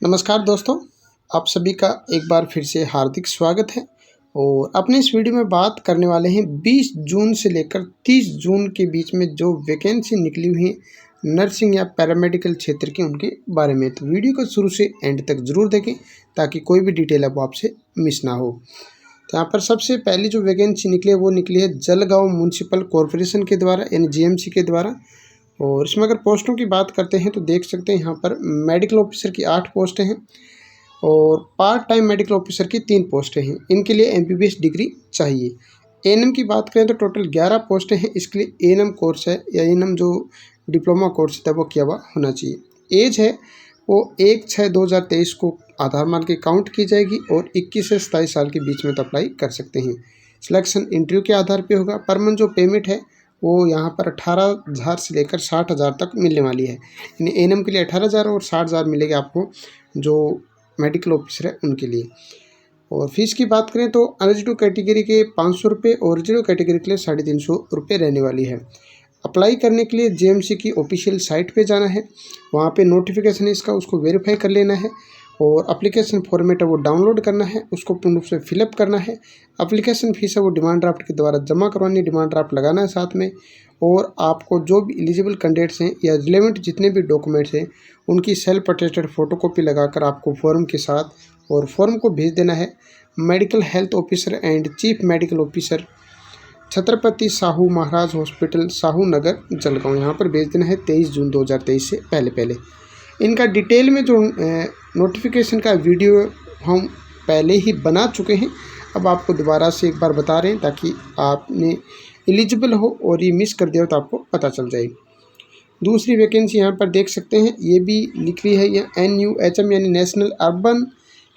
नमस्कार दोस्तों, आप सभी का एक बार फिर से हार्दिक स्वागत है। और अपने इस वीडियो में बात करने वाले हैं 20 जून से लेकर 30 जून के बीच में जो वैकेंसी निकली हुई है नर्सिंग या पैरामेडिकल क्षेत्र की, उनके बारे में। तो वीडियो को शुरू से एंड तक ज़रूर देखें ताकि कोई भी डिटेल अब आपसे मिस ना हो। तो यहाँ पर सबसे पहली जो वैकेंसी निकली है वो निकली है जलगांव म्यूनसिपल कॉरपोरेशन के द्वारा, यानी जीएमसी के द्वारा। और इसमें अगर पोस्टों की बात करते हैं तो देख सकते हैं यहाँ पर मेडिकल ऑफिसर की 8 पोस्टें हैं और पार्ट टाइम मेडिकल ऑफिसर की 3 पोस्टें हैं। इनके लिए एमबीबीएस डिग्री चाहिए। एएनएम की बात करें तो टोटल 11 पोस्टें हैं। इसके लिए एएनएम कोर्स है या एएनएम जो डिप्लोमा कोर्स है वो किया हुआ होना चाहिए। एज है वो 1/6/2023 को आधार मान के काउंट की जाएगी और 21 से 27 साल के बीच में तो अप्लाई कर सकते हैं। सिलेक्शन इंटरव्यू के आधार पर होगा। पर मंथ जो पेमेंट है वो यहाँ पर 18,000 से लेकर 60,000 तक मिलने वाली है। यानी एएनएम के लिए 18,000 और 60,000 मिलेगा आपको जो मेडिकल ऑफिसर है उनके लिए। और फीस की बात करें तो अनरिजर्व कैटेगरी के 500 रुपये और रिजर्व कैटेगरी के लिए 350 रुपये रहने वाली है। अप्लाई करने के लिए जेएमसी की ऑफिशियल साइट पे जाना है, वहाँ पे नोटिफिकेशन है इसका, उसको वेरीफाई कर लेना है और एप्लीकेशन फॉर्मेट है वो डाउनलोड करना है, उसको पूर्ण रूप से फिलअप करना है। एप्लीकेशन फीस है वो डिमांड ड्राफ्ट के द्वारा जमा करवानी है, डिमांड ड्राफ्ट लगाना है साथ में। और आपको जो भी एलिजिबल कैंडिडेट्स हैं या रिलेवेंट जितने भी डॉक्यूमेंट्स हैं उनकी सेल्फ अटेस्टेड फ़ोटोकॉपी लगाकर आपको फॉर्म के साथ और फॉर्म को भेज देना है medical health officer and chief medical officer, Chhatrapati Sahu Maharaj hospital, Sahu Nagar, Jalgaon. यहाँ पर भेज देना है 23 जून 2023 से पहले। इनका डिटेल में जो नोटिफिकेशन का वीडियो हम पहले ही बना चुके हैं, अब आपको दोबारा से एक बार बता रहे हैं ताकि आपने एलिजिबल हो और ये मिस कर दिया हो तो आपको पता चल जाए। दूसरी वैकेंसी यहाँ पर देख सकते हैं, ये भी निकली है या NUHM यानी नेशनल अर्बन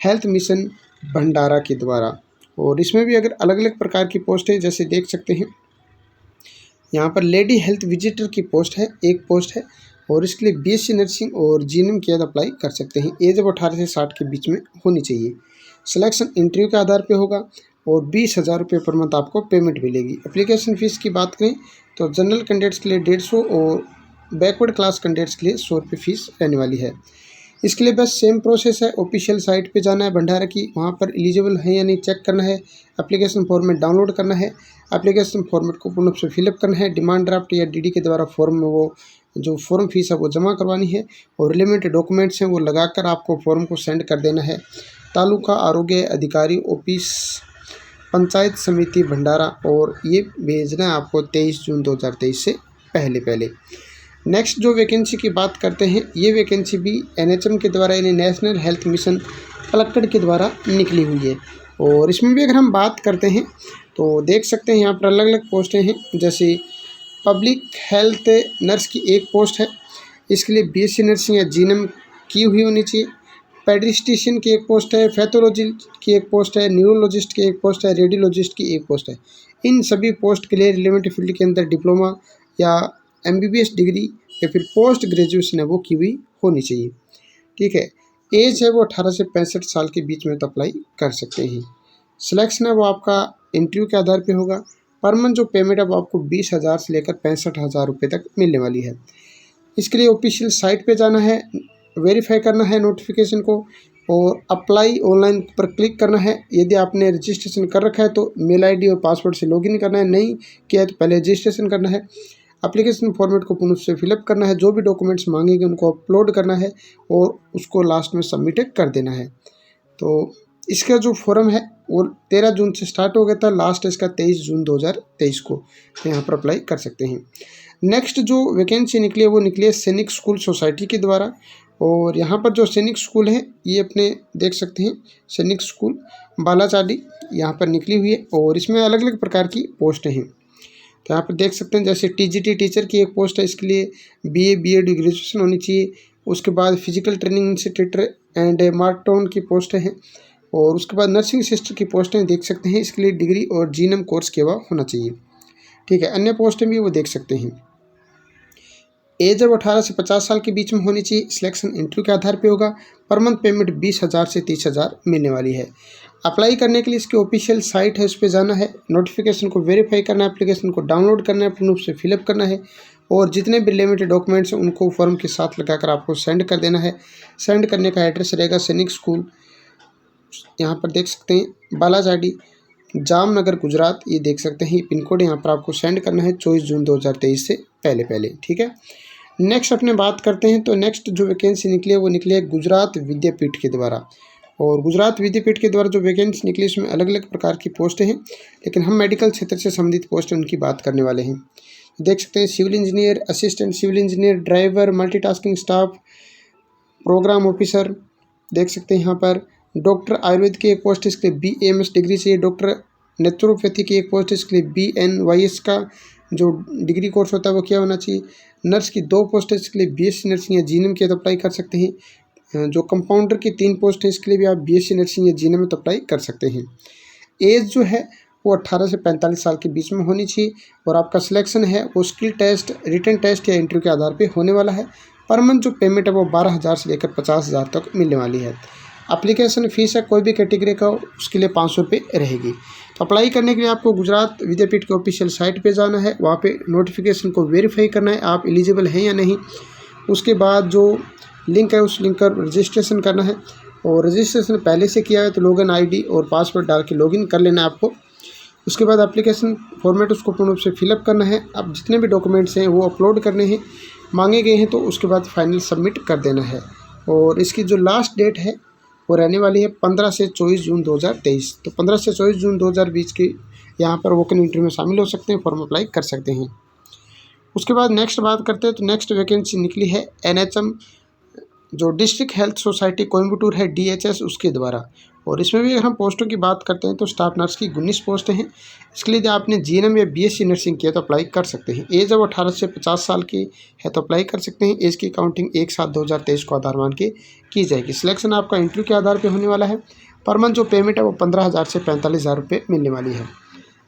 हेल्थ मिशन भंडारा के द्वारा। और इसमें भी अगर अलग अलग प्रकार की पोस्ट है, जैसे देख सकते हैं यहाँ पर लेडी हेल्थ विजिटर की पोस्ट है, एक पोस्ट है और इसके लिए BSc नर्सिंग और जीएनएम किया तो अप्लाई कर सकते हैं। एज अब 18 से 60 के बीच में होनी चाहिए। सिलेक्शन इंटरव्यू के आधार पे होगा और 20,000 रुपये पर मंथ आपको पेमेंट मिलेगी। एप्लीकेशन फ़ीस की बात करें तो जनरल कैंडिडेट्स के लिए 150 और बैकवर्ड क्लास कैंडिडेट्स के लिए 100 रुपये फ़ीस रहने वाली है। इसके लिए बस सेम प्रोसेस है, ऑफिशियल साइट पे जाना है भंडारा की, वहाँ पर एलिजिबल है या नहीं चेक करना है, एप्लीकेशन फॉर्मेट डाउनलोड करना है, एप्लीकेशन फॉर्मेट को पूर्ण रूप से फिलअप करना है, डिमांड ड्राफ्ट या डीडी के द्वारा फॉर्म में वो जो फॉर्म फीस है वो जमा करवानी है और रिलेवेंट डॉक्यूमेंट्स हैं वो लगाकर आपको फॉर्म को सेंड कर देना है तालुका आरोग्य अधिकारी ऑफिस पंचायत समिति भंडारा, और ये भेजना है आपको 23 जून 2023 से पहले। नेक्स्ट जो वैकेंसी की बात करते हैं, ये वैकेंसी भी NHM के द्वारा यानी नेशनल हेल्थ मिशन कलेक्टेड के द्वारा निकली हुई है। और इसमें भी अगर हम बात करते हैं तो देख सकते हैं यहाँ पर अलग अलग पोस्टें हैं, जैसे पब्लिक हेल्थ नर्स की एक पोस्ट है, इसके लिए BSc नर्सिंग या जीएनएम की हुई होनी चाहिए। पेडिस्ट्रिशियन की एक पोस्ट है, पैथोलॉजी की एक पोस्ट है, न्यूरोलॉजिस्ट की एक पोस्ट है, रेडियोलॉजिस्ट की एक पोस्ट है। इन सभी पोस्ट के लिए रिलेवेंट फील्ड के अंदर डिप्लोमा या MBBS डिग्री या फिर पोस्ट ग्रेजुएशन है वो की हुई होनी चाहिए। ठीक है, एज है वो 18 से 65 साल के बीच में तो अप्लाई कर सकते हैं। सिलेक्शन है वो आपका इंटरव्यू के आधार पे होगा। पर मंथ जो पेमेंट है वो आपको 20,000 से लेकर 65,000 रुपये तक मिलने वाली है। इसके लिए ऑफिशियल साइट पे जाना है, वेरीफाई करना है नोटिफिकेशन को और अप्लाई ऑनलाइन पर क्लिक करना है। यदि आपने रजिस्ट्रेशन कर रखा है तो मेल ID और पासवर्ड से लॉगिन करना है, नहीं किया है तो पहले रजिस्ट्रेशन करना है। एप्लीकेशन फॉर्मेट को पूर्ण से फिलअप करना है, जो भी डॉक्यूमेंट्स मांगेंगे उनको अपलोड करना है और उसको लास्ट में सबमिट कर देना है। तो इसका जो फॉर्म है वो 13 जून से स्टार्ट हो गया था, लास्ट इसका 23 जून 2023 को, तो यहाँ पर अप्लाई कर सकते हैं। नेक्स्ट जो वैकेंसी निकली है वो निकली है सैनिक स्कूल सोसाइटी के द्वारा। और यहाँ पर जो सैनिक स्कूल है ये अपने देख सकते हैं, सैनिक स्कूल बालाचाली यहाँ पर निकली हुई है और इसमें अलग अलग प्रकार की पोस्टें हैं। तो यहाँ पर देख सकते हैं जैसे TGT टीचर की एक पोस्ट है, इसके लिए BA BEd ग्रेजुएशन होनी चाहिए। उसके बाद फिजिकल ट्रेनिंग इंस्ट्रक्टर एंड मार्टोन की पोस्ट है और उसके बाद नर्सिंग सिस्टर की पोस्टें देख सकते हैं, इसके लिए डिग्री और जीएनएम कोर्स किया हुआ होना चाहिए। ठीक है, अन्य पोस्टें भी वो देख सकते हैं। एज अब 18 से 50 साल के बीच में होनी चाहिए। सिलेक्शन इंटरव्यू के आधार पे होगा। पर मंथ पेमेंट 20,000 से 30,000 मिलने वाली है। अप्लाई करने के लिए इसकी ऑफिशियल साइट है, उस पर जाना है, नोटिफिकेशन को वेरीफाई करना है, एप्लीकेशन को डाउनलोड करना है, पूर्ण रूप से फिलअप करना है, और जितने भी लिमिटेड डॉक्यूमेंट्स हैं उनको फॉर्म के साथ लगाकर आपको सेंड कर देना है। सेंड करने का एड्रेस रहेगा सैनिक स्कूल, यहाँ पर देख सकते हैं बालाजाड़ी, जामनगर, गुजरात, ये देख सकते हैं। पिन कोड यहाँ पर आपको सेंड करना है 24 जून 2023 से पहले। ठीक है। नेक्स्ट अपने बात करते हैं, तो नेक्स्ट जो वैकेंसी निकली है वो निकली है गुजरात विद्यापीठ के द्वारा। और गुजरात विद्यापीठ के द्वारा जो वैकेंसी निकली उसमें अलग अलग प्रकार की पोस्टें हैं, लेकिन हम मेडिकल क्षेत्र से संबंधित पोस्ट उनकी बात करने वाले हैं। देख सकते हैं civil engineer, assistant civil engineer, driver, multitasking staff, programme officer, देख सकते हैं यहाँ पर डॉक्टर आयुर्वेद की एक पोस्ट, इसके लिए BAMS डिग्री चाहिए। डॉक्टर नेचुरोपैथी की एक पोस्ट, इसके लिए BNYS का जो डिग्री कोर्स होता है वो क्या होना चाहिए। नर्स की 2 पोस्ट है, इसके लिए BSc नर्सिंग या जीएनएम के तो अप्लाई कर सकते हैं। जो कंपाउंडर की 3 पोस्ट है, इसके लिए भी आप BSc नर्सिंग या जीएनएम में तो अप्लाई कर सकते हैं। एज जो है वो 18 से 45 साल के बीच में होनी चाहिए और आपका सिलेक्शन है वो स्किल टेस्ट, रिटन टेस्ट या इंटरव्यू के आधार पर होने वाला है। पर मंथ जो पेमेंट है वो 12,000 से लेकर 50,000 तक मिलने वाली है। एप्लीकेशन फ़ीस है कोई भी कैटेगरी का उसके लिए 500 रुपये रहेगी। तो अप्लाई करने के लिए आपको गुजरात विद्यापीठ के ऑफिशियल साइट पे जाना है, वहाँ पे नोटिफिकेशन को वेरीफाई करना है आप एलिजिबल हैं या नहीं। उसके बाद जो लिंक है उस लिंक पर रजिस्ट्रेशन करना है, और रजिस्ट्रेशन पहले से किया है तो लॉगिन ID और पासवर्ड डाल के लॉगिन कर लेना है आपको। उसके बाद एप्लीकेशन फॉर्मेट उसको पूर्ण रूप से फिलअप करना है। अब जितने भी डॉक्यूमेंट्स हैं वो अपलोड करने हैं, मांगे गए हैं तो उसके बाद फाइनल सबमिट कर देना है। और इसकी जो लास्ट डेट है वो रहने वाली है 15 से 24 जून 2023। तो 15 से 24 जून 2020 की यहाँ पर वोकन इंटरव्यू में शामिल हो सकते हैं, फॉर्म अप्लाई कर सकते हैं। उसके बाद नेक्स्ट बात करते हैं, तो नेक्स्ट वैकेंसी निकली है NHM जो डिस्ट्रिक्ट हेल्थ सोसाइटी कोयम्बटूर है DHS उसके द्वारा। और इसमें भी अगर हम पोस्टों की बात करते हैं तो स्टाफ नर्स की 19 पोस्टें हैं। इसके लिए यदि आपने GNM या BSc नर्सिंग किया तो अप्लाई कर सकते हैं। एज अब 18 से 50 साल की है तो अप्लाई कर सकते हैं। एज की काउंटिंग 1/7/2023 को आधार मान के की जाएगी। सिलेक्शन आपका इंटरव्यू के आधार पर होने वाला है। पर मंथ जो पेमेंट है वो 15,000 से 45,000 रुपये मिलने वाली है।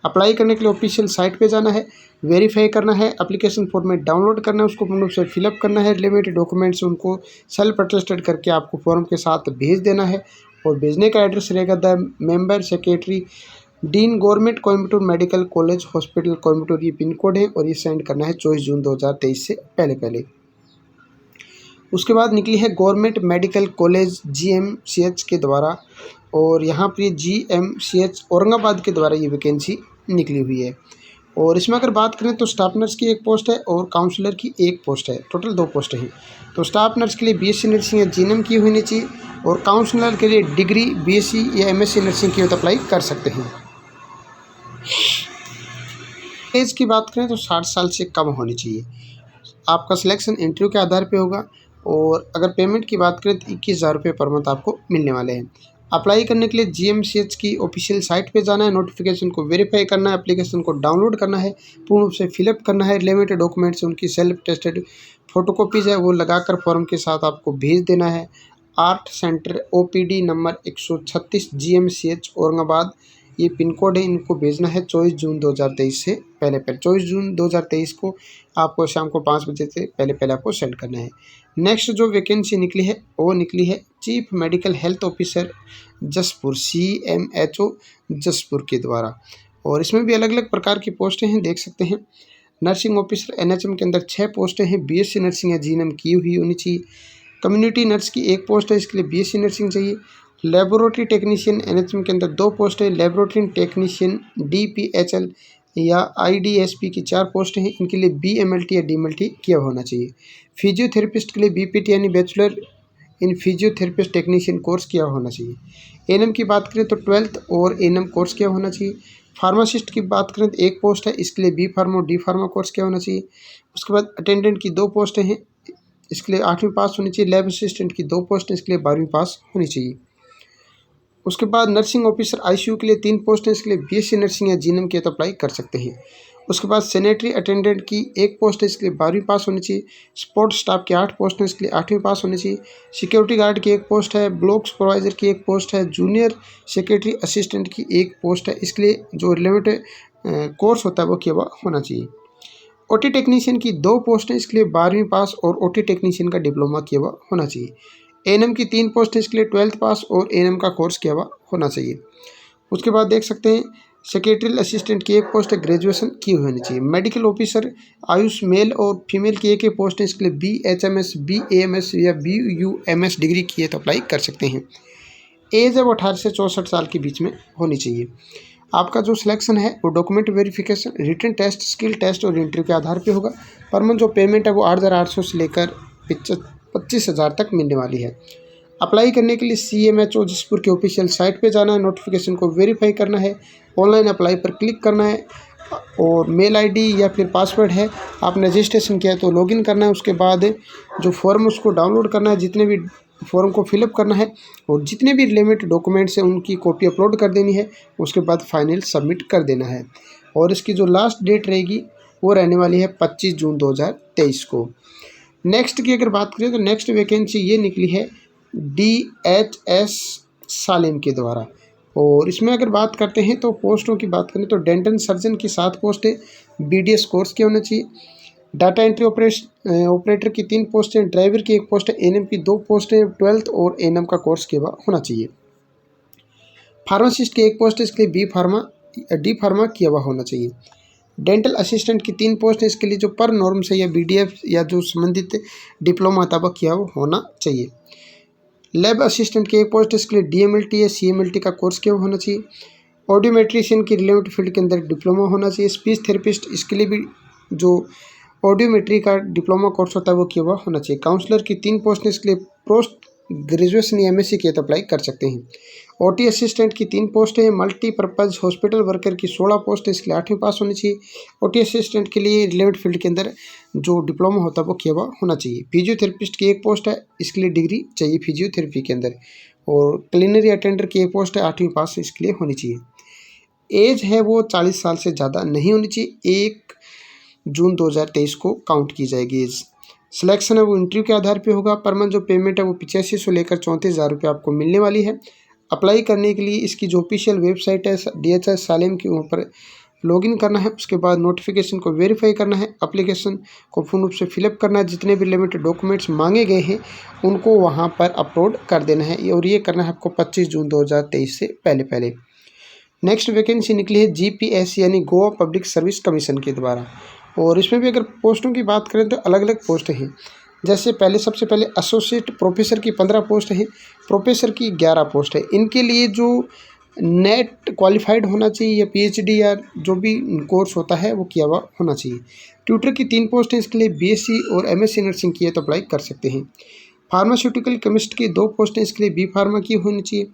अप्लाई करने के लिए ऑफिशियल साइट पे जाना है, वेरीफाई करना है, एप्लीकेशन फॉर्मेट डाउनलोड करना है, उसको पूर्ण रूप से फिलअप करना है, रिलेवेंट डॉक्यूमेंट्स उनको सेल्फ अटेस्टेड करके आपको फॉर्म के साथ भेज देना है। और भेजने का एड्रेस रहेगा the member secretary dean government Coimbatore medical college hospital Coimbatore, ये पिन कोड है। और ये सेंड करना है 24 जून 2023 से पहले। उसके बाद निकली है गवर्नमेंट मेडिकल कॉलेज GMCH के द्वारा, और यहाँ पर GMCH औरंगाबाद के द्वारा ये वैकेंसी निकली हुई है। और इसमें अगर बात करें तो स्टाफ नर्स की 1 पोस्ट है और काउंसलर की 1 पोस्ट है, टोटल 2 पोस्टें हैं। तो स्टाफ नर्स के लिए BSc नर्सिंग या GNM की होनी चाहिए, और काउंसलर के लिए डिग्री BSc या MSc नर्सिंग की हो तो अप्लाई कर सकते हैं। एज की बात करें तो 60 साल से कम होनी चाहिए। आपका सिलेक्शन इंटरव्यू के आधार पे होगा। और अगर पेमेंट की बात करें तो 21,000 रुपये पर मंथ आपको मिलने वाले हैं। अप्लाई करने के लिए GMCH की ऑफिशियल साइट पे जाना है, नोटिफिकेशन को वेरीफाई करना है, एप्लीकेशन को डाउनलोड करना है, पूर्ण रूप से फिलअप करना है, रिलेवेंट डॉक्यूमेंट्स उनकी सेल्फ टेस्टेड फोटोकॉपीज़ है वो लगाकर फॉर्म के साथ आपको भेज देना है। Art centre OPD number 136 GMCH Aurangabad, ये पिन कोड है, इनको भेजना है 24 जून 2023 से पहले। 24 जून 2023 को आपको शाम को 5 बजे से पहले आपको सेंड करना है। नेक्स्ट जो वैकेंसी निकली है वो निकली है chief medical health officer Jaspur CMHO Jaspur के द्वारा। और इसमें भी अलग अलग प्रकार की पोस्टें हैं, देख सकते हैं। नर्सिंग ऑफिसर NHM के अंदर 6 पोस्टें हैं, BSc नर्सिंग या GNM की हुई होनी चाहिए। कम्युनिटी नर्स की 1 पोस्ट है, इसके लिए BSc नर्सिंग चाहिए। लेबोरेटरी टेक्नीशियन NHM के अंदर 2 पोस्ट है, लेबोरेटरी टेक्नीशियन DPHL या IDSP की 4 पोस्ट हैं, इनके लिए BMLT या DMLT किया होना चाहिए। फिजियोथेरेपिस्ट के लिए BPT यानी bachelor in physiotherapist technician course किया होना चाहिए। ANM की बात करें तो 12th और ANM कोर्स किया होना चाहिए। फार्मासिस्ट की बात करें तो 1 पोस्ट है, इसके लिए B फार्मा और D फार्मा कोर्स किया होना चाहिए। उसके बाद अटेंडेंट की 2 पोस्टें हैं, इसके लिए 8वीं पास होनी चाहिए। लैब असिस्टेंट की 2 पोस्ट हैं, इसके लिए 12वीं पास होनी चाहिए। उसके बाद नर्सिंग ऑफिसर ICU के लिए 3 पोस्ट हैं, इसके लिए BSc नर्सिंग या GNM के तो अप्लाई कर सकते हैं। उसके बाद सैनिटरी अटेंडेंट की 1 पोस्ट है, इसके लिए 12वीं पास होनी चाहिए। स्पोर्ट स्टाफ की 8 पोस्ट हैं, इसके लिए 8वीं पास होनी चाहिए। सिक्योरिटी गार्ड की 1 पोस्ट है, ब्लॉक सुपरवाइजर की 1 पोस्ट है, जूनियर सेक्रेटरी असिस्टेंट की 1 पोस्ट है, इसके लिए जो रिलेवेंट कोर्स होता है वो किया हुआ होना चाहिए। OT टेक्नीशियन की 2 पोस्ट हैं, इसके लिए 12वीं पास और OT टेक्नीशियन का डिप्लोमा किया हुआ होना चाहिए। ANM की 3 पोस्ट है, इसके लिए 12th पास और ANM का कोर्स किया हुआ होना चाहिए। उसके बाद देख सकते हैं सेक्रेटरियल असिस्टेंट की एक पोस्ट है, ग्रेजुएशन की हुई होनी चाहिए। मेडिकल ऑफिसर आयुष मेल और फीमेल की एक ही पोस्ट है, इसके लिए BHMS, BAMS या BUMS डिग्री की है तो अप्लाई कर सकते हैं। एज अब 18 से 64 साल के बीच में होनी चाहिए। आपका जो सिलेक्शन है वो document verification, written test, skill test और इंटरव्यू के आधार पे होगा। पर मंथ जो पेमेंट है वो 8,800 से लेकर 25,000 तक मिलने वाली है। अप्लाई करने के लिए CMHO जसपुर के ऑफिशियल साइट पे जाना है, नोटिफिकेशन को वेरीफाई करना है, ऑनलाइन अप्लाई पर क्लिक करना है और मेल ID या फिर पासवर्ड है, आपने रजिस्ट्रेशन किया है तो लॉगिन करना है। उसके बाद जो फॉर्म उसको डाउनलोड करना है, जितने भी फॉर्म को फिलअप करना है और जितने भी रिलेवेंट डॉक्यूमेंट्स हैं उनकी कॉपी अपलोड कर देनी है। उसके बाद फाइनल सबमिट कर देना है और इसकी जो लास्ट डेट रहेगी वो रहने वाली है 25 जून 2023 को। नेक्स्ट की अगर बात करें तो नेक्स्ट वैकेंसी ये निकली है DHS सालेम के द्वारा और इसमें अगर बात करते हैं तो पोस्टों की बात करें तो डेंटल सर्जन की 7 पोस्ट है, BDS कोर्स के होना चाहिए। डाटा एंट्री ऑपरेटर की 3 पोस्ट हैं, ड्राइवर की 1 पोस्ट है, ANM की 2 पोस्ट हैं, 12th और ANM का कोर्स किया हुआ होना चाहिए। फार्मासिस्ट की 1 पोस्ट है, इसके लिए D फार्मा किया हुआ होना चाहिए। डेंटल असिस्टेंट की 3 पोस्ट है, इसके लिए जो पर नॉर्म्स है या BDF या जो संबंधित डिप्लोमा तब किया हुआ होना चाहिए। लैब असिस्टेंट की 1 पोस्ट है, इसके लिए DMLT या CMLT का कोर्स किया हुआ होना चाहिए। ऑडियोमेट्रिशियन की रिलेवेंट फील्ड के अंदर डिप्लोमा होना चाहिए। स्पीच थेरेपिस्ट, इसके लिए भी जो ऑडियोमेट्री का डिप्लोमा कोर्स होता है वो किया हुआ होना चाहिए। काउंसलर की 3 पोस्ट है, इसके लिए पोस्ट ग्रेजुएशन या MSc किया तो अप्लाई कर सकते हैं। OT असिस्टेंट की 3 पोस्ट है, मल्टीपर्पज़ हॉस्पिटल वर्कर की 16 पोस्ट है, इसके लिए 8वीं पास होनी चाहिए। OT असिस्टेंट के लिए रिलेवेंट फील्ड के अंदर जो डिप्लोमा होता है वो किया हुआ होना चाहिए। फिजियोथेरेपिस्ट की 1 पोस्ट है, इसके लिए डिग्री चाहिए फिजियोथेरेपी के अंदर और क्लीनरी अटेंडर की 1 पोस्ट है, 8वीं पास इसके लिए होनी चाहिए। एज है वो 40 साल से ज़्यादा नहीं होनी चाहिए। 1 जून 2023 को काउंट की जाएगी एज। सिलेक्शन है वो इंटरव्यू के आधार पे होगा। पर मंथ जो पेमेंट है वो 8500 लेकर 34,000 रुपये आपको मिलने वाली है। अप्लाई करने के लिए इसकी जो ऑफिशियल वेबसाइट है DHS सालेम के ऊपर लॉगिन करना है। उसके बाद नोटिफिकेशन को वेरीफाई करना है, एप्लीकेशन को पूर्ण रूप से फिलअप करना है, जितने भी रिलेवेंट डॉक्यूमेंट्स मांगे गए हैं उनको वहाँ पर अपलोड कर देना है और ये करना है आपको 25 जून 2023 से पहले। नेक्स्ट वैकेंसी निकली है GPS यानी गोवा पब्लिक सर्विस कमीशन के द्वारा और इसमें भी अगर पोस्टों की बात करें तो अलग अलग पोस्ट हैं। जैसे सबसे पहले एसोसिएट प्रोफेसर की 15 पोस्ट हैं, प्रोफेसर की 11 पोस्ट है। इनके लिए जो नेट क्वालिफाइड होना चाहिए या PhD या जो भी कोर्स होता है वो किया हुआ होना चाहिए। ट्यूटर की 3 पोस्ट हैं, इसके लिए BSc और MSc नर्सिंग की है तो अप्लाई कर सकते हैं। फार्मास्यूटिकल केमिस्ट की 2 पोस्ट हैं, इसके लिए B फार्मा की होनी चाहिए।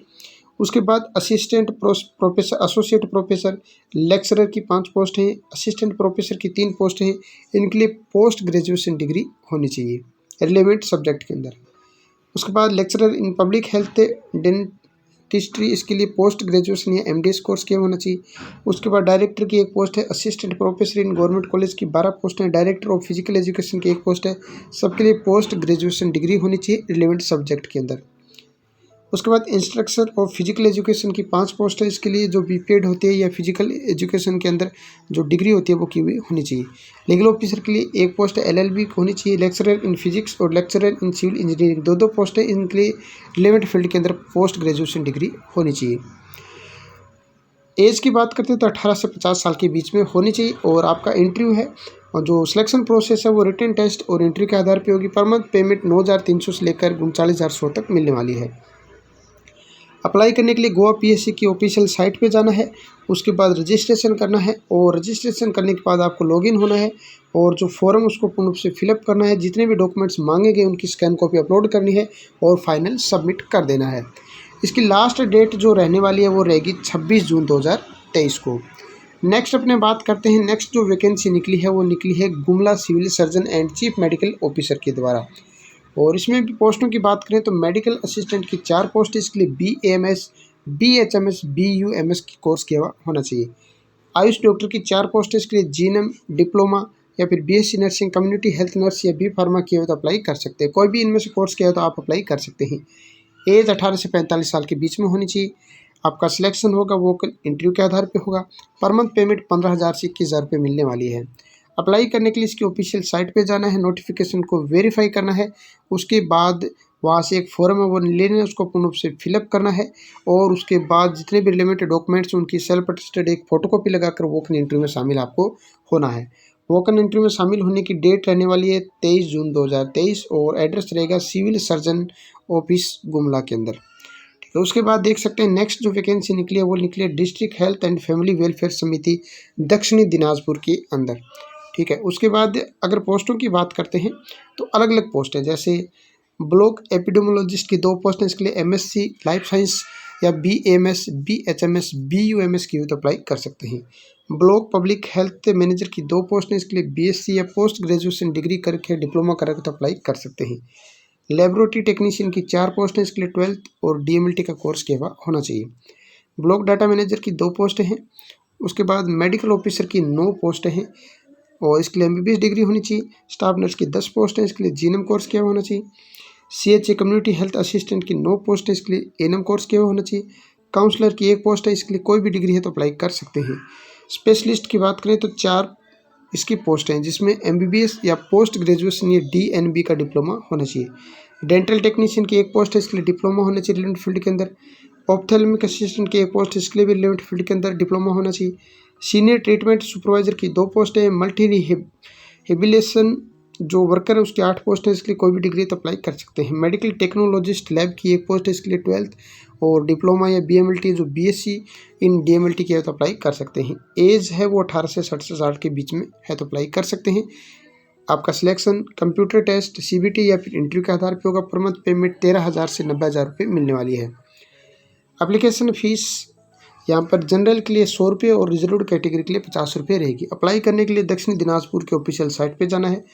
उसके बाद assistant professor, associate professor, lecturer की 5 पोस्ट हैं, असिस्टेंट प्रोफेसर की 3 पोस्ट हैं। इनके लिए पोस्ट ग्रेजुएशन डिग्री होनी चाहिए रिलेवेंट सब्जेक्ट के अंदर। उसके बाद lecturer in public health dentistry, इसके लिए पोस्ट ग्रेजुएशन या MDS कोर्स किया होना चाहिए। उसके बाद डायरेक्टर की 1 पोस्ट है, assistant professor in government college की 12 पोस्ट हैं, डायरेक्टर ऑफ फिजिकल एजुकेशन की 1 पोस्ट है। सबके लिए पोस्ट ग्रेजुएशन डिग्री होनी चाहिए रिलेवेंट सब्जेक्ट के अंदर। उसके बाद इंस्ट्रक्टर ऑफ फिजिकल एजुकेशन की 5 पोस्ट है, इसके लिए जो BPED होती है या फिजिकल एजुकेशन के अंदर जो डिग्री होती है वो की हुई होनी चाहिए। लीगल ऑफिसर के लिए 1 पोस्ट है, LLB होनी चाहिए। लेक्चरर इन फिजिक्स और lecturer in civil engineering 2 post है, इनके लिए रिलेवेंट फील्ड के अंदर पोस्ट ग्रेजुएशन डिग्री होनी चाहिए। एज की बात करते हैं तो 18 से 50 साल के बीच में होनी चाहिए और आपका इंटरव्यू है और जो सिलेक्शन प्रोसेस है वो रिटन टेस्ट और इंटरव्यू के आधार पर होगी। पर मंथ पेमेंट 9,300 से लेकर 39,100 तक मिलने वाली है। अप्लाई करने के लिए गोवा PSC की ऑफिशियल साइट पे जाना है, उसके बाद रजिस्ट्रेशन करना है और रजिस्ट्रेशन करने के बाद आपको लॉगिन होना है और जो फॉर्म उसको पूर्ण रूप से फिलअप करना है, जितने भी डॉक्यूमेंट्स मांगे गए उनकी स्कैन कॉपी अपलोड करनी है और फाइनल सबमिट कर देना है। इसकी लास्ट डेट जो रहने वाली है वो रहेगी 26 जून 2023 को। नेक्स्ट अपने बात करते हैं, नेक्स्ट जो वैकेंसी निकली है वो निकली है Gumla civil surgeon and chief medical officer के द्वारा और इसमें भी पोस्टों की बात करें तो मेडिकल असिस्टेंट की 4 पोस्ट, इसके लिए BAMS, BHMS, BUMS की कोर्स किया हुआ होना चाहिए। आयुष डॉक्टर की 4 पोस्ट, इसके लिए GNM डिप्लोमा या फिर BSc nursing, community health nurse या B फार्मा किया हो तो अप्लाई कर सकते हैं। कोई भी इनमें से कोर्स किया हो तो आप अप्लाई कर सकते हैं। एज 18 से 45 साल के बीच में होनी चाहिए। आपका सिलेक्शन होगा वो इंटरव्यू के आधार पर होगा। पर मंथ पेमेंट 15,000 से 21,000 रुपये मिलने वाली है। अप्लाई करने के लिए इसकी ऑफिशियल साइट पे जाना है, नोटिफिकेशन को वेरीफाई करना है, उसके बाद वहाँ से एक फॉर्म है वो लेना है, उसको पूर्ण रूप से फिलअप करना है और उसके बाद जितने भी रिलेवेंट डॉक्यूमेंट्स उनकी सेल्फ अटेस्टेड एक फोटोकॉपी लगाकर वॉक इन इंटरव्यू में शामिल आपको होना है। वॉक इन इंटरव्यू में शामिल होने की डेट रहने वाली है 23 जून 2023 और एड्रेस रहेगा सिविल सर्जन ऑफिस गुमला के अंदर। ठीक है, उसके बाद देख सकते हैं नेक्स्ट जो वैकेंसी निकली है वो निकली है district health and family welfare समिति दक्षिणी दिनाजपुर के अंदर। ठीक है, उसके बाद अगर पोस्टों की बात करते हैं तो अलग अलग पोस्ट है, जैसे ब्लॉक एपिडेमोलॉजिस्ट की 2 पोस्ट हैं, इसके लिए एमएससी लाइफ साइंस या बीएमएस बीएचएमएस बीयूएमएस की हो तो अप्लाई कर सकते हैं। ब्लॉक पब्लिक हेल्थ मैनेजर की 2 पोस्ट हैं, इसके लिए बीएससी या पोस्ट ग्रेजुएशन डिग्री करके डिप्लोमा करके तो अप्लाई कर सकते हैं। लेबोरेटरी टेक्नीशियन की 4 पोस्ट हैं, इसके लिए 12th और डीएमएलटी का कोर्स किया हुआ होना चाहिए। ब्लॉक डाटा मैनेजर की 2 पोस्टें हैं, उसके बाद मेडिकल ऑफिसर की 9 पोस्टें हैं और इसके लिए एमबीबीएस डिग्री होनी चाहिए। स्टाफ नर्स की 10 पोस्ट हैं, इसके लिए जीएनएम कोर्स किया हुआ होना चाहिए। सीएचए कम्युनिटी हेल्थ असिस्टेंट की 9 पोस्ट है, इसके लिए एएनएम कोर्स किया हुआ होना चाहिए। काउंसलर की 1 पोस्ट है, इसके लिए कोई भी डिग्री है तो अप्लाई कर सकते हैं। स्पेशलिस्ट की बात करें तो 4 इसकी पोस्ट हैं, जिसमें एमबीबीएस या पोस्ट ग्रेजुएशन या डीएनबी का डिप्लोमा होना चाहिए। डेंटल टेक्नीशियन की 1 पोस्ट है, इसके लिए डिप्लोमा होना चाहिए रिलेवेंट फील्ड के अंदर। ऑप्थेल्मिक असिस्टेंट की 1 पोस्ट है, इसके लिए भी रिलेवेंट फील्ड के अंदर डिप्लोमा होना चाहिए। सीनियर ट्रीटमेंट सुपरवाइजर की 2 पोस्ट है। मल्टी रिहेबिलिटेशन जो वर्कर है उसकी 8 पोस्ट है, इसके लिए कोई भी डिग्री तो अप्लाई कर सकते हैं। मेडिकल टेक्नोलॉजिस्ट लैब की 1 पोस्ट है, इसके लिए 12th और डिप्लोमा या बीएमएलटी जो बीएससी इन डीएमएलटी की है तो अप्लाई कर सकते हैं। एज है वो 18 से 60 साल के बीच में है तो अप्लाई कर सकते हैं। आपका सिलेक्शन कंप्यूटर टेस्ट सीबीटी या फिर इंटरव्यू के आधार पर होगा। पर मंथ पेमेंट 13,000 से 90,000 रुपये मिलने वाली है। एप्लीकेशन फीस यहाँ पर जनरल के लिए 100 रुपये और रिजर्व्ड कैटेगरी के लिए 50 रुपये रहेगी। अप्लाई करने के लिए दक्षिणी दिनाजपुर के ऑफिशियल साइट पे जाना है,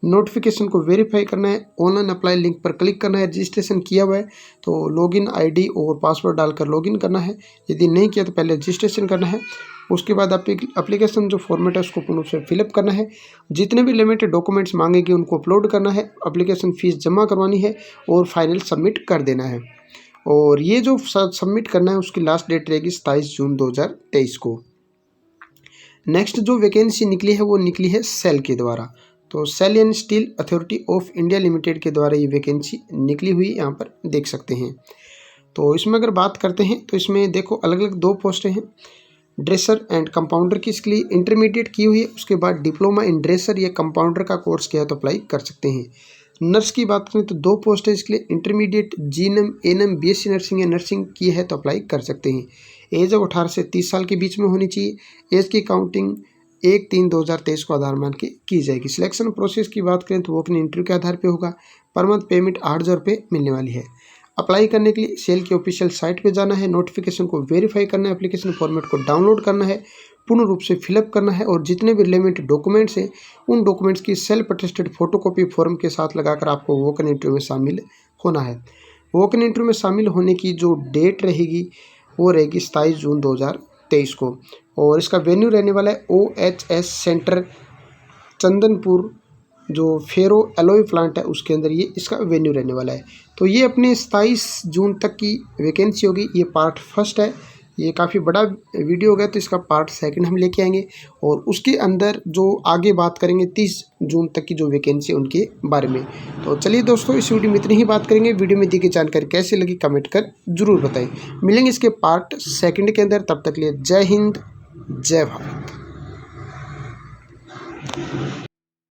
नोटिफिकेशन को वेरीफाई करना है, ऑनलाइन अप्लाई लिंक पर क्लिक करना है। रजिस्ट्रेशन किया हुआ है तो लॉगिन आईडी और पासवर्ड डालकर लॉगिन करना है, यदि नहीं किया तो पहले रजिस्ट्रेशन करना है। उसके बाद एप्लीकेशन जो फॉर्मेट है उसको पूर्ण रूप से फिलअप करना है, जितने भी लिमिटेड डॉक्यूमेंट्स मांगेंगे उनको अपलोड करना है, एप्लीकेशन फ़ीस जमा करवानी है और फाइनल सबमिट कर देना है। और ये जो सबमिट करना है उसकी लास्ट डेट रहेगी 27 जून 2023 को। नेक्स्ट जो वैकेंसी निकली है वो निकली है सेल के द्वारा, तो SAIL and steel authority of India limited के द्वारा ये वैकेंसी निकली हुई यहाँ पर देख सकते हैं। तो इसमें अगर बात करते हैं तो इसमें देखो अलग अलग 2 पोस्टें हैं। ड्रेसर एंड कंपाउंडर की इसके लिए इंटरमीडिएट की हुई है, उसके बाद डिप्लोमा इन ड्रेसर या कंपाउंडर का कोर्स किया तो अप्लाई कर सकते हैं। नर्स की बात करें तो 2 पोस्ट है, इसके लिए intermediate GNM ANM BSc nursing या नर्सिंग की है तो अप्लाई कर सकते हैं। एज अब 18 से 30 साल के बीच में होनी चाहिए। एज की काउंटिंग 1/3/2023 को आधार मान के की जाएगी। सिलेक्शन प्रोसेस की बात करें तो वो अपने इंटरव्यू के आधार पे होगा। पर मंथ पेमेंट 8,000 रुपये मिलने वाली है। अप्लाई करने के लिए सेल की ऑफिशियल साइट पे जाना है, नोटिफिकेशन को वेरीफाई करना है, एप्लीकेशन फॉर्मेट को डाउनलोड करना है, पूर्ण रूप से फिलअप करना है और जितने भी रिलेवेंट डॉक्यूमेंट्स हैं उन डॉक्यूमेंट्स की सेल्फ अटेस्टेड फोटोकॉपी फॉर्म के साथ लगाकर आपको वॉक इन इंटरव्यू में शामिल होना है। वॉक इन इंटरव्यू में शामिल होने की जो डेट रहेगी वो रहेगी 27 जून 2023 को और इसका वेन्यू रहने वाला है OHS सेंटर चंदनपुर, जो फेरो एलोई प्लांट है उसके अंदर ये इसका वेन्यू रहने वाला है। तो ये अपने 27 जून तक की वैकेंसी होगी। ये पार्ट फर्स्ट है, ये काफ़ी बड़ा वीडियो हो गया तो इसका पार्ट सेकंड हम लेके आएंगे और उसके अंदर जो आगे बात करेंगे 30 जून तक की जो वैकेंसी है उनके बारे में। तो चलिए दोस्तों, इस वीडियो में इतनी ही बात करेंगे। वीडियो में दी गई जानकारी कैसी लगी कमेंट कर जरूर बताएं। मिलेंगे इसके पार्ट सेकंड के अंदर, तब तक के लिए जय हिंद जय भारत।